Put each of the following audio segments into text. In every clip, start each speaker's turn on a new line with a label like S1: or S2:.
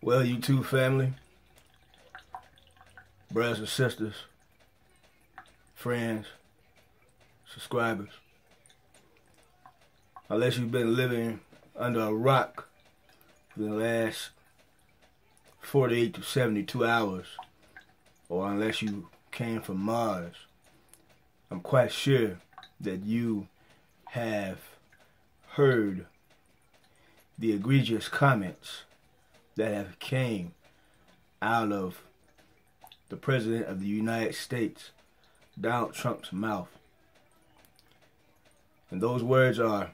S1: Well, YouTube family, brothers and sisters, friends, subscribers, unless you've been living under a rock for the last 48 to 72 hours, or unless you came from Mars, I'm quite sure that you have heard the egregious comments that have came out of the President of the United States, Donald Trump's mouth. And those words are,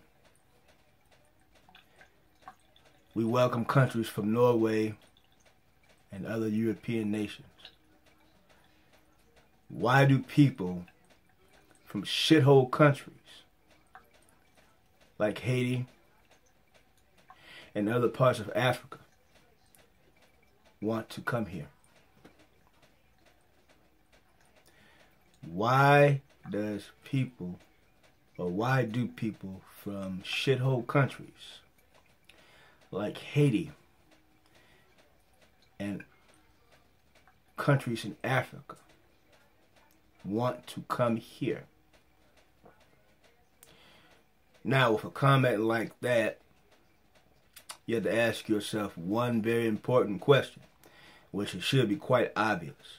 S1: "We welcome countries from Norway and other European nations." Why do people from shithole countries like Haiti and other parts of Africa want to come here? Why do people from shithole countries like Haiti and countries in Africa want to come here? Now, with a comment like that, you have to ask yourself one very important question, which it should be quite obvious.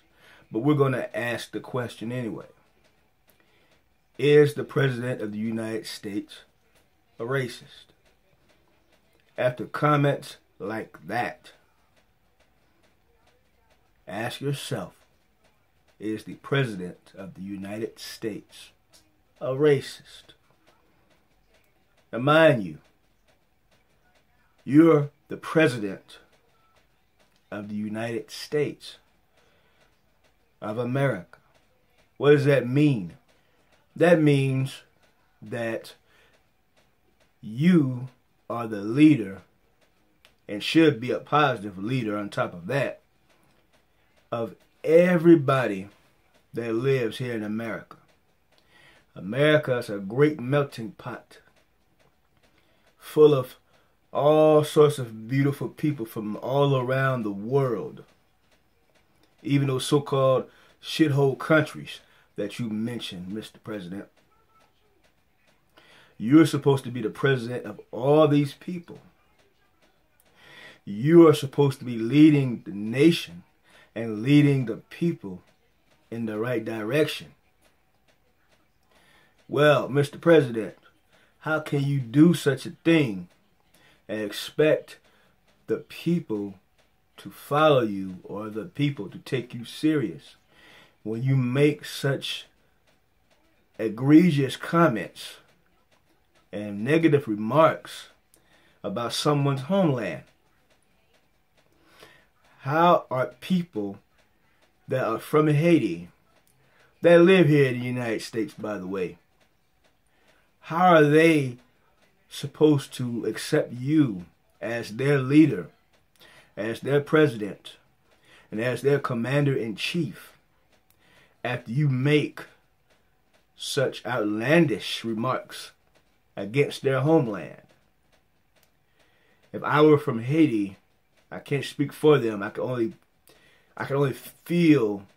S1: But we're going to ask the question anyway. Is the President of the United States a racist? After comments like that, ask yourself, is the President of the United States a racist? Now, mind you, you're the President of the United States of America. What does that mean? That means that you are the leader, and should be a positive leader on top of that, of everybody that lives here in America. America is a great melting pot full of all sorts of beautiful people from all around the world. Even those so-called shithole countries that you mentioned, Mr. President. You're supposed to be the president of all these people. You are supposed to be leading the nation and leading the people in the right direction. Well, Mr. President, how can you do such a thing and expect the people to follow you or the people to take you serious when you make such egregious comments and negative remarks about someone's homeland? How are people that are from Haiti, that live here in the United States, by the way, how are they supposed to accept you as their leader, as their president, and as their commander-in-chief after you make such outlandish remarks against their homeland? If I were from Haiti, I can't speak for them. I can only feel,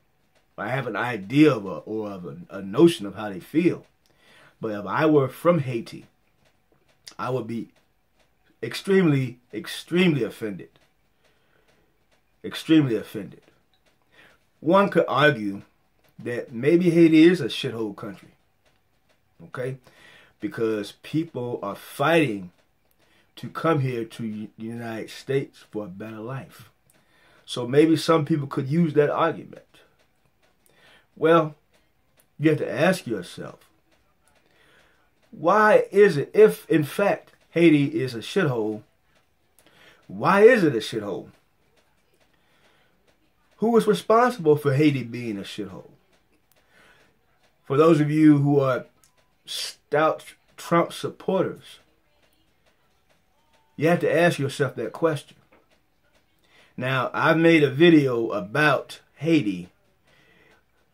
S1: I have an idea of a notion of how they feel. But if I were from Haiti, I would be extremely, extremely offended. Extremely offended. One could argue that maybe Haiti is a shithole country. Okay? Because people are fighting to come here to the United States for a better life. So maybe some people could use that argument. Well, you have to ask yourself, why is it, if in fact Haiti is a shithole, why is it a shithole? Who is responsible for Haiti being a shithole? For those of you who are stout Trump supporters, you have to ask yourself that question. Now, I've made a video about Haiti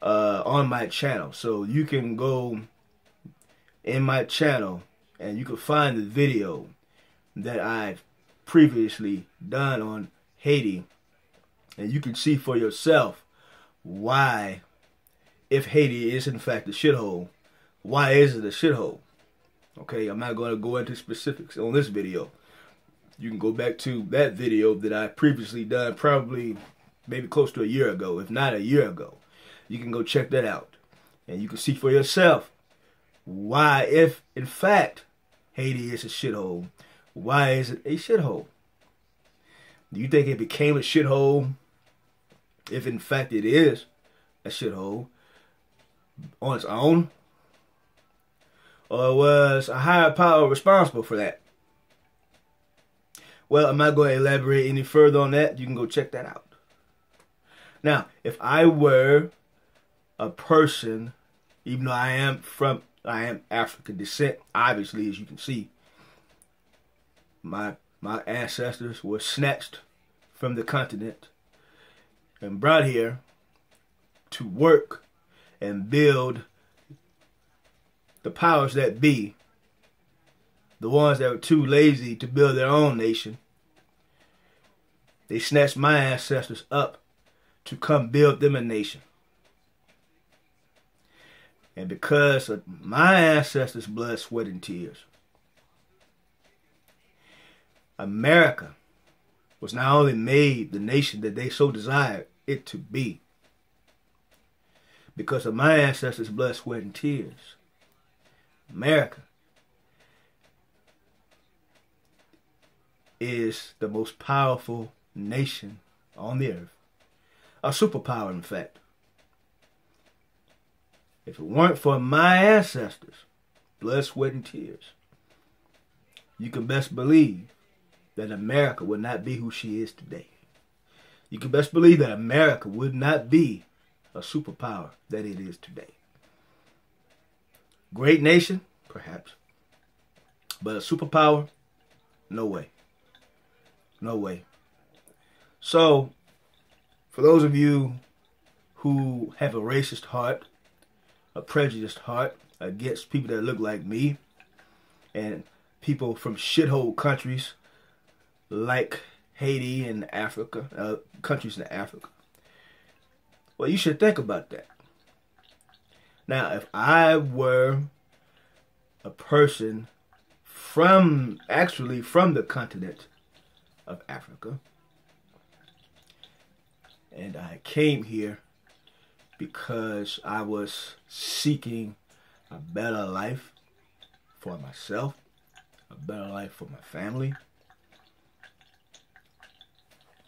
S1: on my channel, so you can go in my channel and you can find the video that I've previously done on Haiti, and you can see for yourself why, if Haiti is in fact a shithole, why is it a shithole? Okay, I'm not going to go into specifics on this video. You can go back to that video that I previously done, probably maybe close to a year ago, if not a year ago. You can go check that out. And you can see for yourself why, if in fact Haiti is a shithole, why is it a shithole? Do you think it became a shithole, if in fact it is a shithole, on its own? Or was a higher power responsible for that? Well, I'm not going to elaborate any further on that. You can go check that out. Now, if I were a person, even though I am African descent, obviously, as you can see, my ancestors were snatched from the continent and brought here to work and build the powers that be, the ones that were too lazy to build their own nation. They snatched my ancestors up to come build them a nation. And because of my ancestors' blood, sweat, and tears, America was not only made the nation that they so desired it to be, because of my ancestors' blood, sweat, and tears, America is the most powerful nation on the earth. A superpower, in fact. If it weren't for my ancestors' blood, sweat, and tears, you can best believe that America would not be who she is today. You can best believe that America would not be a superpower that it is today. Great nation, perhaps. But a superpower? No way. No way. So, for those of you who have a racist heart, a prejudiced heart against people that look like me, and people from shithole countries like Haiti and Africa, countries in Africa, well, you should think about that. Now, if I were a person from the continent of Africa, and I came here because I was seeking a better life for myself, a better life for my family,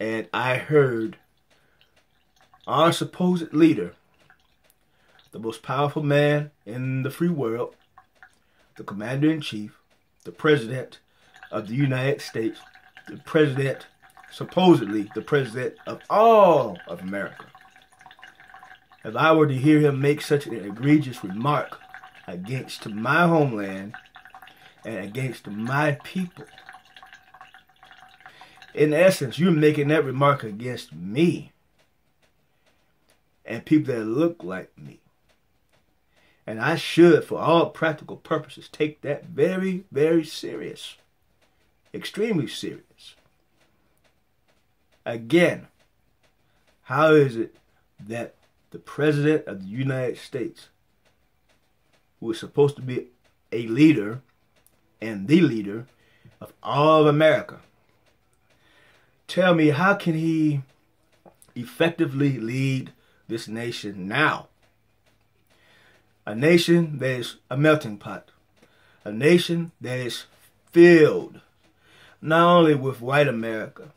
S1: and I heard our supposed leader, the most powerful man in the free world, the commander-in-chief, the president of the United States, the president, supposedly the president of all of America. If I were to hear him make such an egregious remark against my homeland and against my people, in essence, you're making that remark against me and people that look like me. And I should, for all practical purposes, take that very, very serious. Extremely serious. Again, how is it that the President of the United States, who is supposed to be a leader and the leader of all of America, tell me, how can he effectively lead this nation now? A nation that is a melting pot. A nation that is filled not only with white America,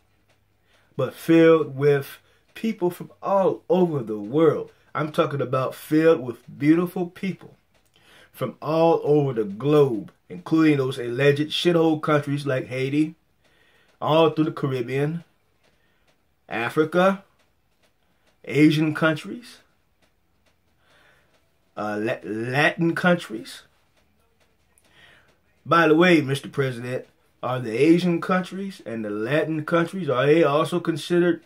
S1: but filled with people from all over the world. I'm talking about filled with beautiful people from all over the globe, including those alleged shithole countries like Haiti, all through the Caribbean, Africa, Asian countries, Latin countries. By the way, Mr. President, are the Asian countries and the Latin countries, are they also considered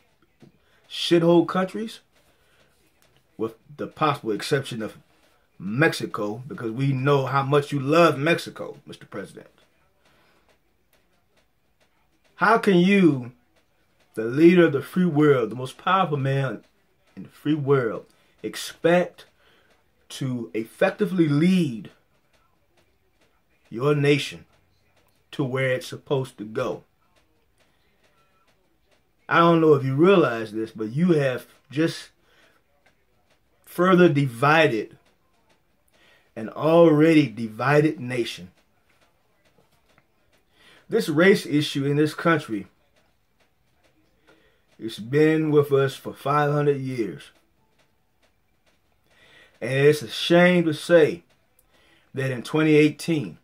S1: shithole countries? With the possible exception of Mexico, because we know how much you love Mexico, Mr. President. How can you the leader of the free world, the most powerful man in the free world, expect to effectively lead your nation to where it's supposed to go? I don't know if you realize this, but you have just further divided an already divided nation. This race issue in this country, it's been with us for 500 years. And it's a shame to say that in 2018,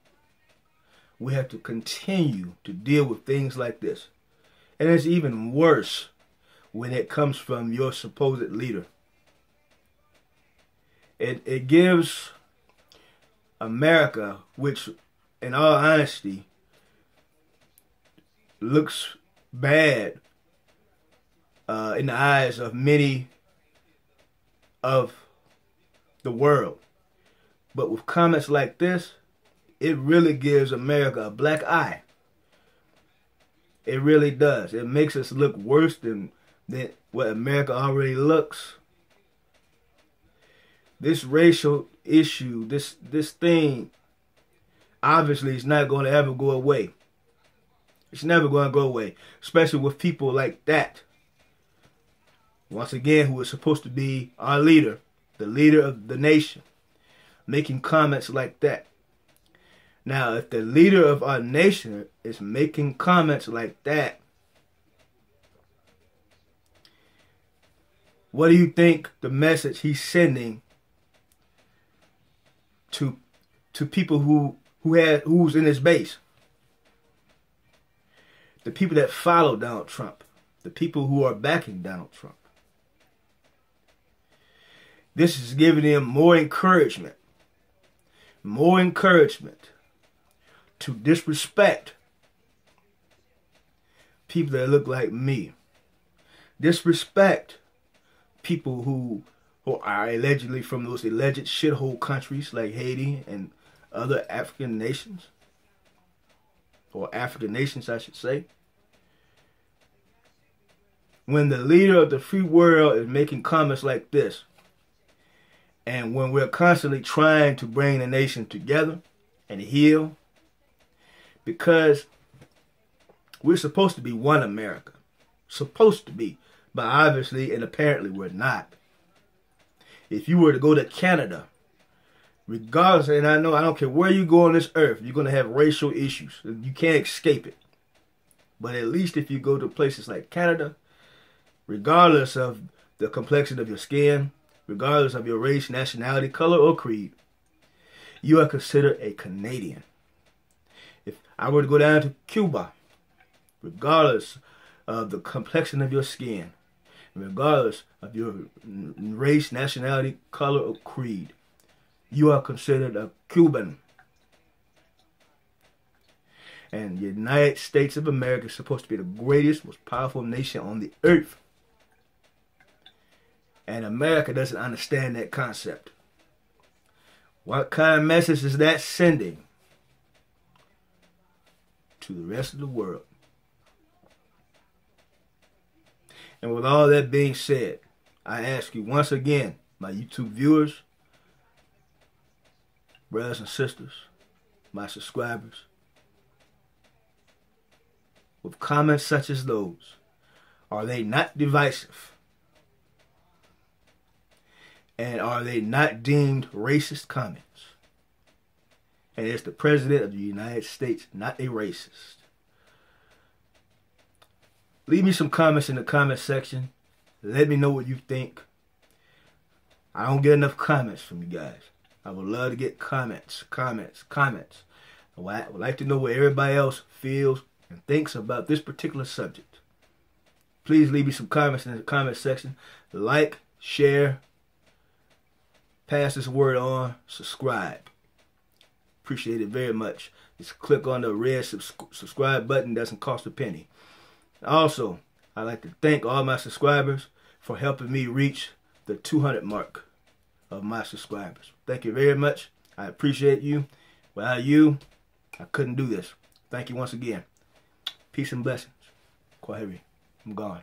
S1: we have to continue to deal with things like this. And it's even worse when it comes from your supposed leader. It gives America, which in all honesty looks bad in the eyes of many of the world. But with comments like this, it really gives America a black eye. It really does. It makes us look worse than what America already looks. This racial issue, this thing, obviously is not going to ever go away. It's never going to go away, especially with people like that. Once again, who is supposed to be our leader, the leader of the nation, making comments like that. Now, if the leader of our nation is making comments like that, what do you think the message he's sending to people who's in his base? The people that follow Donald Trump, the people who are backing Donald Trump. This is giving them more encouragement to disrespect people that look like me. Disrespect people who are allegedly from those alleged shithole countries like Haiti and other African nations. Or African nations, I should say. When the leader of the free world is making comments like this, and when we're constantly trying to bring the nation together and heal, because we're supposed to be one America. Supposed to be. But obviously and apparently we're not. If you were to go to Canada, regardless, and I don't care where you go on this earth, you're going to have racial issues. You can't escape it. But at least if you go to places like Canada, regardless of the complexion of your skin, regardless of your race, nationality, color, or creed, you are considered a Canadian. If I were to go down to Cuba, regardless of the complexion of your skin, regardless of your race, nationality, color, or creed, you are considered a Cuban. And the United States of America is supposed to be the greatest, most powerful nation on the earth. And America doesn't understand that concept. What kind of message is that sending to the rest of the world? And with all that being said, I ask you once again, my YouTube viewers, brothers and sisters, my subscribers, with comments such as those, are they not divisive? And are they not deemed racist comments? And is the President of the United States not a racist? Leave me some comments in the comment section. Let me know what you think. I don't get enough comments from you guys. I would love to get comments. I would like to know what everybody else feels and thinks about this particular subject. Please leave me some comments in the comment section. Like, share, pass this word on, subscribe. Appreciate it very much. Just click on the red subscribe button. Doesn't cost a penny. Also, I'd like to thank all my subscribers for helping me reach the 200 mark of my subscribers. Thank you very much. I appreciate you. Without you, I couldn't do this. Thank you once again. Peace and blessings. Kwaheri. I'm gone.